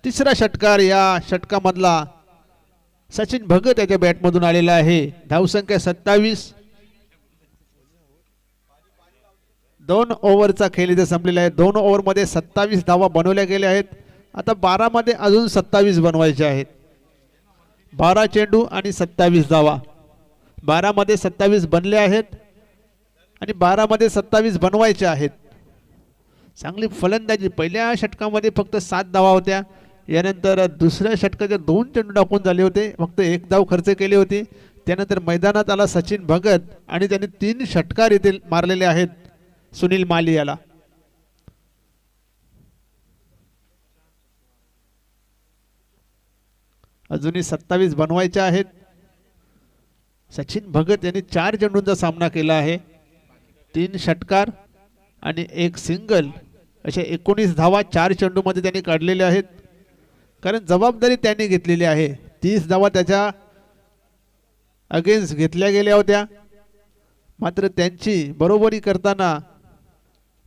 तिसरा षटकार या षटकामधला सचिन भगत याच्या बॅटमधून आलेला आहे. धावसंख्या 27. 2 ओव्हरचा खेळ इथे संपलेला आहे. 2 ओव्हरमध्ये 27 धावा बनवल्या गेल्या आहेत. आता 12 मध्ये अजून 27 बनवायचे आहेत. 12 चेंडू आणि 27 धावा. 12 मध्ये 27 बनले आहेत आणि 12 मध्ये 27 बनवायचे आहेत. चांगली फलंदाजी. पहिल्या षटकामध्ये फक्त 7 धावा होत्या. यानंतर दुसऱ्या षटकाचे 2 चेंडू टाकून झाले होते. फक्त 1 धाव खर्च केली होती. त्यानंतर मैदानात आला सचिन भगत आणि त्यांनी 3 षटकार इथे मारलेले आहेत सुनील माली याला. अजूनही 27 बनवायचे आहेत. सचिन भगत यांनी 4 चेंडूंचा सामना केला आहे. 3 षटकार आणि 1 सिंगल अशा 19 धावा 4 चेंडूमध्ये त्यांनी काढलेल्या आहेत. कारण जबाबदारी त्यांनी घेतलेली आहे. 30 धावा त्याच्या अगेन्स्ट घेतल्या गेल्या होत्या. मात्र त्यांची बरोबरी करताना,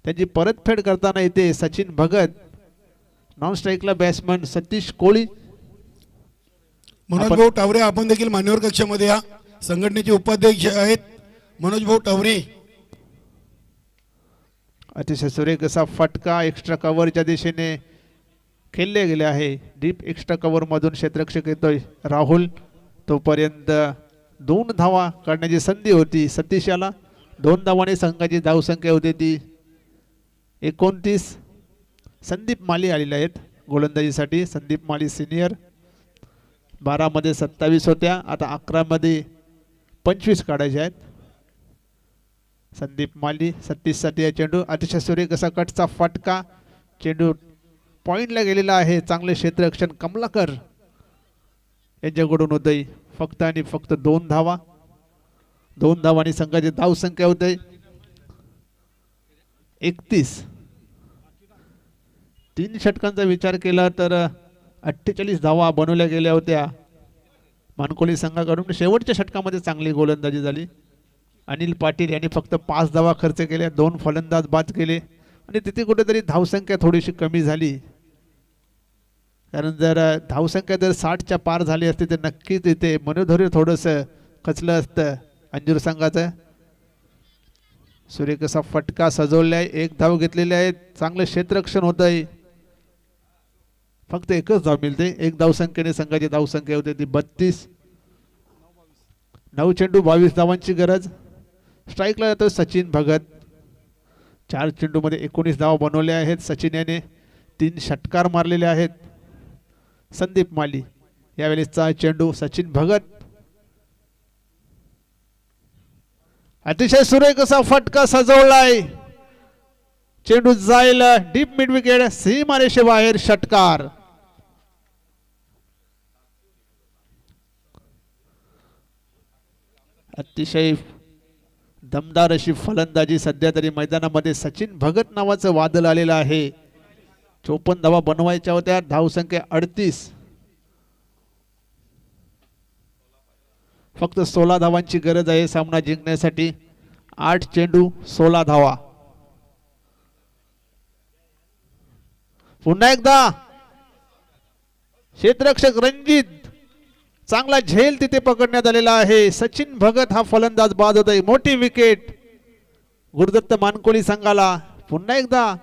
त्यांची परतफेड करताना इथे सचिन भगत, नॉन स्ट्राईकला बॅट्समन सतीश कोळी, मनोज भाऊ टावरे आपण देखील मान्यवर कक्षामध्ये या. संघटनेचे उपाध्यक्ष आहेत मनोज भाऊ टावरे. अतिशय सुरेख असा फटका एक्स्ट्रा कव्हरच्या दिशेने खेळले गेले आहे. डीप एक्स्ट्रा कव्हर मधून क्षेत्ररक्षक येतोय राहुल. तोपर्यंत 2 धावा काढण्याची संधी होती सतीश याला. 2 धावांनी संघाची धावसंख्या होती ती 29. संदीप माली आलेले आहेत गोलंदाजीसाठी. संदीप माली सिनियर. 12 मध्ये 27 होत्या. आता 11 मध्ये 25 काढायचे आहेत. संदीप माली 36 साठी हा चेंडू. अतिशय सुरेख असा कटचा फटका. चेंडू पॉइंटला गेलेला आहे. चांगले क्षेत्ररक्षण कमलाकर यांच्याकडून होतंय. फक्त आणि फक्त 2 धावा. 2 धावांनी संघाची धावसंख्या होते 31. 3 षटकांचा विचार केला तर 48 धावा बनवल्या गेल्या होत्या मानकोली संघाकडून. शेवटच्या षटकामध्ये चांगली गोलंदाजी झाली. अनिल पाटील यांनी फक्त 5 धावा खर्च केल्या. 2 फलंदाज बाद केले आणि तिथे कुठेतरी धावसंख्या थोडीशी कमी झाली. कारण जर धावसंख्या जर 60च्या पार झाली असती तर नक्कीच तिथे मनोधैर्य थोडंसं खचलं असतं अंजूर संघाचं. सुरेख असा फटका सजवला आहे. 1 धाव घेतलेले आहेत. चांगलं क्षेत्ररक्षण होत आहे. फक्त 1च धाव मिळते. 1 धावसंख्येने संघाची धावसंख्या होते ती 32. 9 चेंडू 22 धावांची गरज. स्ट्राईकला जातो सचिन भगत. 4 चेंडूमध्ये 19 धावा बनवल्या आहेत. सचिन याने 3 षटकार मारलेले आहेत. संदीप माली यावेळेसचा चेंडू सचिन भगत. अतिशय सुरेख असा फटका सजवलाय. चेंडू जाईल डीप मिड विकेट. सीमारेषे बाहेर षटकार. अतिशय दमदार अशी फलंदाजी सध्या तरी मैदानामध्ये सचिन भगत नावाचं वादळ आलेलं आहे. 54 धावा बनवायच्या होत्या, धावसंख्या 38. फक्त 16 धावांची गरज आहे सामना जिंकण्यासाठी. 8 चेंडू 16 धावा. पुन्हा एकदा क्षेत्ररक्षक रणजित, चांगला झेल तिथे पकडण्यात आलेला आहे. सचिन भगत हा फलंदाज बाद होत आहे. मोठी विकेट गुरुदत्त मानकोली संघाला. पुन्हा एकदा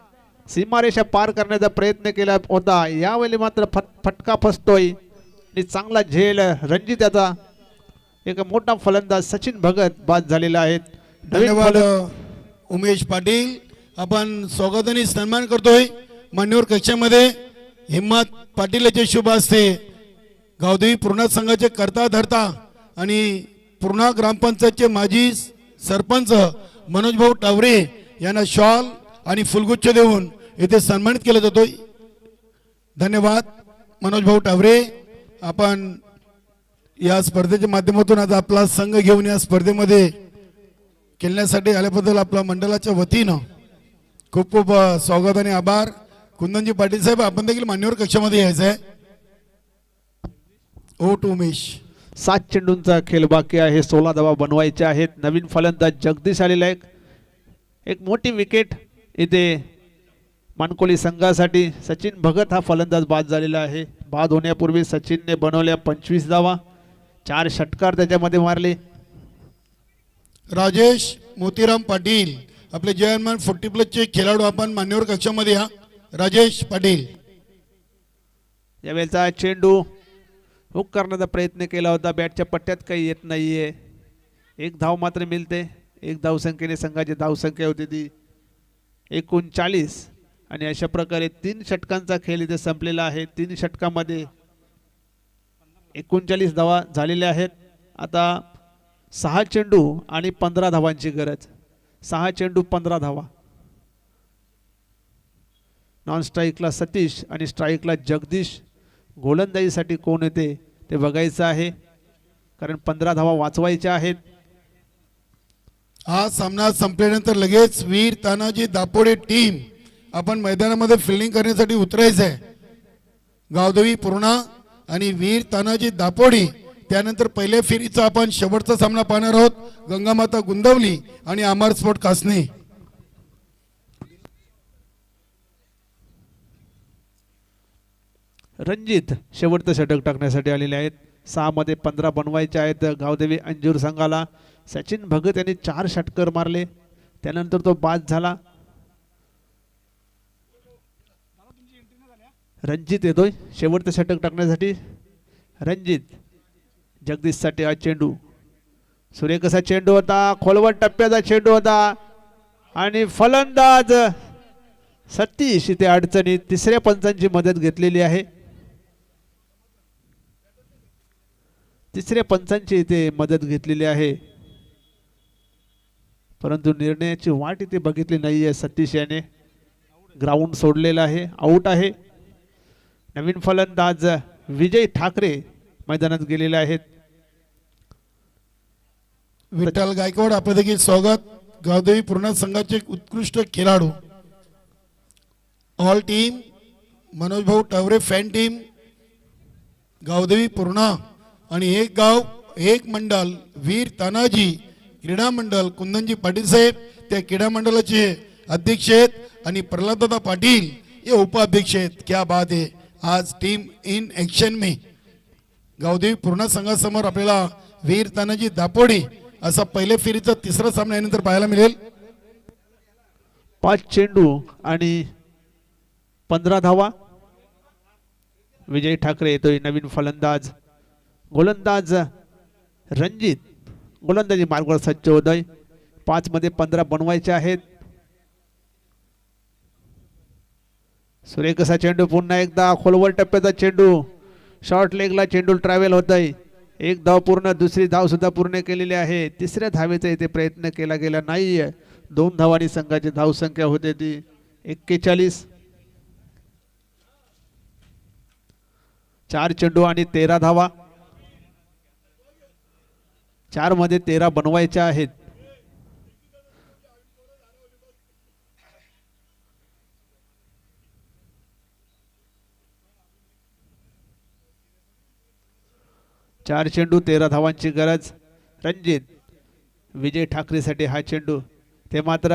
सीमारेषा पार करण्याचा प्रयत्न केला होता, यावेळी मात्र फटका फसतोय आणि चांगला झेल रणजित याचा. एक मोठा फलंदाज सचिन भगत बाद झालेला आहे. धन्यवाद उमेश पाटील. आपण स्वागताने सन्मान करतोय मान्यवर कक्षामध्ये हिम्मत पाटील याचे शुभ हस्ते गावदेवी पूर्णा संघाचे करता धरता आणि पूर्णा ग्रामपंचायतचे माजी सरपंच मनोज भाऊ टावरे यांना शॉल आणि फुलगुच्छ देऊन येथे सन्मानित केला जातोय. धन्यवाद मनोज भाऊ टावरे. आपण या स्पर्धेच्या माध्यमातून आज आपला संघ घेऊन या स्पर्धेमध्ये खेळण्यासाठी आल्याबद्दल आपल्या मंडळाच्या वतीनं खूप खूप स्वागत आणि आभार. कुंदनजी पाटील साहेब, आपण देखील मान्यवर कक्षामध्ये यायचं आहे. O two Umesh. 7 चेंडूंचा खेळ बाकी आहे, 16 धावा बनवायचे आहेत. नवीन फलंदाज जगदीश आलेला आहे. एक मोठी विकेट इथे मानकोली संघासाठी. सचिन भगत हा फलंदाज बाद झालेला आहे. बाद होण्यापूर्वी सचिनने बनवल्या 25 धावा, 4 षटकार त्याच्यामध्ये मारले. राजेश मोतीराम पाटील, आपले जयनमान 40+ खेळाडू, आपण मान्यवर कक्षामध्ये या. राजेश पाटील. यावेळेचा चेंडू हुक करण्याचा प्रयत्न केला होता, बॅटच्या पट्ट्यात काही येत नाहीये. 1 धाव मात्र मिळते. 1 धावसंख्येने संघाची धावसंख्या होती ती 39. आणि अशा प्रकारे 3 षटकांचा खेळ इथे संपलेला आहे. 3 षटकामध्ये 39 धावा झालेल्या आहेत. आता 6 चेंडू आणि 15 धावांची गरज. 6 चेंडू 15 धावा. नॉन स्ट्राईकला सतीश आणि स्ट्राईकला जगदीश. गोलंदाजीसाठी कोण येते ते बघायचं आहे, कारण 15 धावा वाचवायच्या आहेत. हा सामना संपल्यानंतर लगेच वीर तानाजी दापोडे टीम आपण मैदानामध्ये फिल्डिंग करण्यासाठी उतरायचं आहे. गावदेवी पूर्णा आणि वीर तानाजी दापोडी. त्यानंतर पहिल्या फेरीचा आपण शेवटचा सामना पाहणार आहोत, गंगामाता गुंदवली आणि अमर स्पोर्ट कासने. रणजित शेवटचं षटक टाकण्यासाठी आलेले आहेत. 6 मध्ये 15 बनवायचे आहेत गावदेवी अंजूर संघाला. सचिन भगत यांनी 4 षटकर मारले, त्यानंतर तो बाद झाला. रणजित येतोय शेवटचं षटक टाकण्यासाठी. रणजित, जगदीशसाठी हा चेंडू. सुरेख असा चेंडू होता, खोलवर टप्प्याचा चेंडू होता आणि फलंदाज सतीश इथे अडचणीत. 3ऱ्या पंचांची मदत घेतलेली आहे. 3ऱ्या पंचांची इथे मदत घेतलेली आहे, परंतु निर्णयाची वाट इथे बघितली नाहीये. सतीश याने ग्राउंड सोडलेला आहे, आउट आहे. नवीन फलंदाज विजय ठाकरे मैदानात गेलेले आहेत. विठ्ठल गायकवाड, आपलं देखील स्वागत. गावदेवी पूर्णा संघाचे उत्कृष्ट खेळाडू ऑल टीम, मनोज भाऊ टावरे फॅन टीम, गावदेवी पूर्णा आणि एक गाव एक मंडल वीर तानाजी क्रीडा मंडळ. कुंदनजी पाटील साहेब त्या क्रीडा मंडळाचे अध्यक्ष आहेत आणि प्रल्हाददादा पाटील हे उपाध्यक्ष आहेत. क्या बात है, आज टीम इन ऍक्शन में. गावदेवी पूर्णा संघासमोर आपल्याला वीर तानाजी दापोडी असा पहिल्या फेरीचा 3रा सामना यानंतर पाहायला मिळेल. 5 चेंडू आणि 15 धावा. विजय ठाकरे येतोय नवीन फलंदाज. गोलंदाज रणजित गोलंदाजी मार्गावर सज्ज होतोय. 5 मध्ये 15 बनवायचे आहेत. सुरेख असा चेंडू, पुन्हा एकदा खोलवर टप्प्याचा चेंडू. शॉर्ट लेगला चेंडू ट्रॅव्हल होतोय. 1 धाव पूर्ण, 2री धाव सुद्धा पूर्ण केलेली आहे. 3ऱ्या धावेचा इथे प्रयत्न केला गेला नाहीये. 2 धावांनी संघाची धावसंख्या होते ती 41. 4 चेंडू आणि 13 धावा. 4 मध्ये 13 बनवायच्या आहेत. 4 चेंडू 13 धावांची गरज. रणजित विजय ठाकरेसाठी हा चेंडू, ते मात्र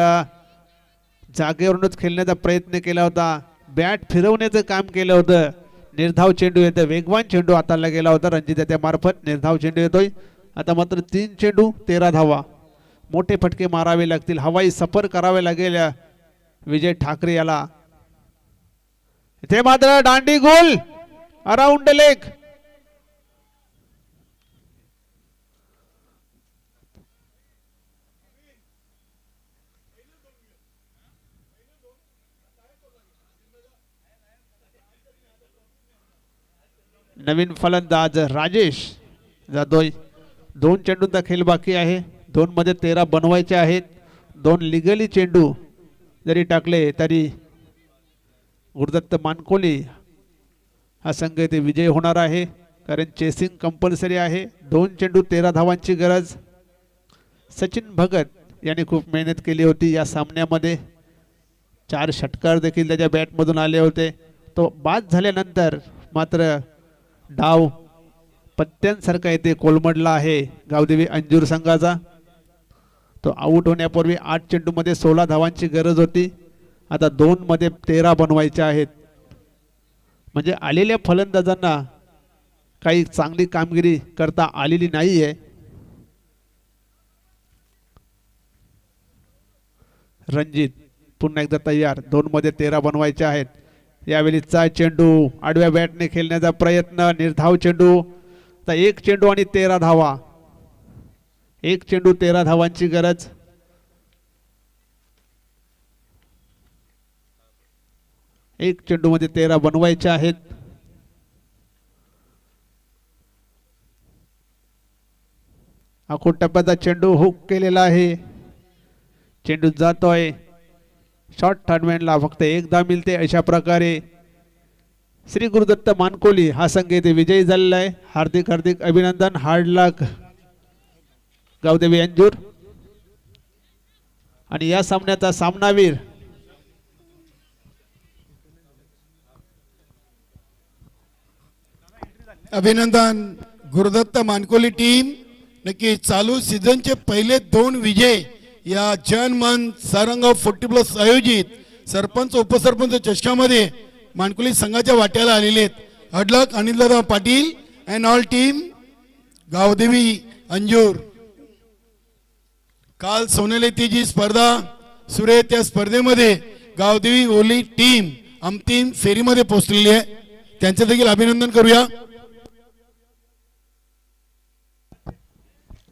जागेवरूनच खेळण्याचा प्रयत्न केला होता, बॅट फिरवण्याचं काम केलं होतं. निर्धाव चेंडू येतो, वेगवान चेंडू हाताला गेला होता रणजित त्या मार्फत. निर्धाव चेंडू येतोय आता मात्र. 3 चेंडू 13 धावा. मोठे फटके मारावे लागतील, हवाई सफर करावे लागेल विजय ठाकरे याला. इथे मात्र दांडी गोल अराउंड लेग. नवीन फलंदाज राजेश जाधव. 2 चेंडूंचा खेळ बाकी आहे, 2 मध्ये 13 बनवायचे आहेत. 2 लिगली चेंडू जरी टाकले तरी गुरुदत्त मानकोली हा संघ येथे विजय होणार आहे, कारण चेसिंग कंपल्सरी आहे. 2 चेंडू 13 धावांची गरज. सचिन भगत यांनी खूप मेहनत केली होती या सामन्यामध्ये. 4 षटकार देखील त्याच्या बॅटमधून आले होते. तो बाद झाल्यानंतर मात्र डाव पत्त्यांसारखा येथे कोलमडला आहे गावदेवी अंजूर संघाचा. तो आऊट होण्यापूर्वी 8 चेंडूमध्ये 16 धावांची गरज होती. आता 2 मध्ये 13 बनवायचे आहेत. म्हणजे आलेल्या फलंदाजांना काही चांगली कामगिरी करता आलेली नाही आहे. रणजित पुन्हा एकदा तयार, 2 मध्ये 13 बनवायचे आहेत. यावेळीचा चेंडू आडव्या बॅटने खेळण्याचा प्रयत्न, निर्धाव चेंडू. तर 1 चेंडू आणि 13 धावा. 1 चेंडू 13 धावांची गरज. एक चेंडू मध्ये 13 बनवायचे आहेत. आखूड टप्प्याचा चेंडू हुक केलेला आहे, चेंडू जातोय. शॉर्ट टर्नमॅनला फक्त एकदा मिळते. अशा प्रकारे श्री गुरुदत्त मानकोली हा संघ येथे विजयी झालेला आहे. हार्दिक हार्दिक अभिनंदन. हार्ड लक गावदेवी अंजूर. आणि या सामन्याचा सामनावीर अभिनंदन गुरुदत्त मानकोली टीम. नक्की चालू सीझनचे पहिले 2 विजय या जन मन सारंग 40+ आयोजित सरपंच उपसरपंच चषकामध्ये मानकोली संघाच्या वाट्याला आलेले आहेत. हडलक अनिलदादा Patil and all team Gavdevi Anjur. काल सोनेली जी स्पर्धा सुरू आहे त्या स्पर्धेमध्ये गावदेवी ओली टीम अंतिम फेरीमध्ये पोहोचलेली आहे. त्यांचे देखील अभिनंदन करूया.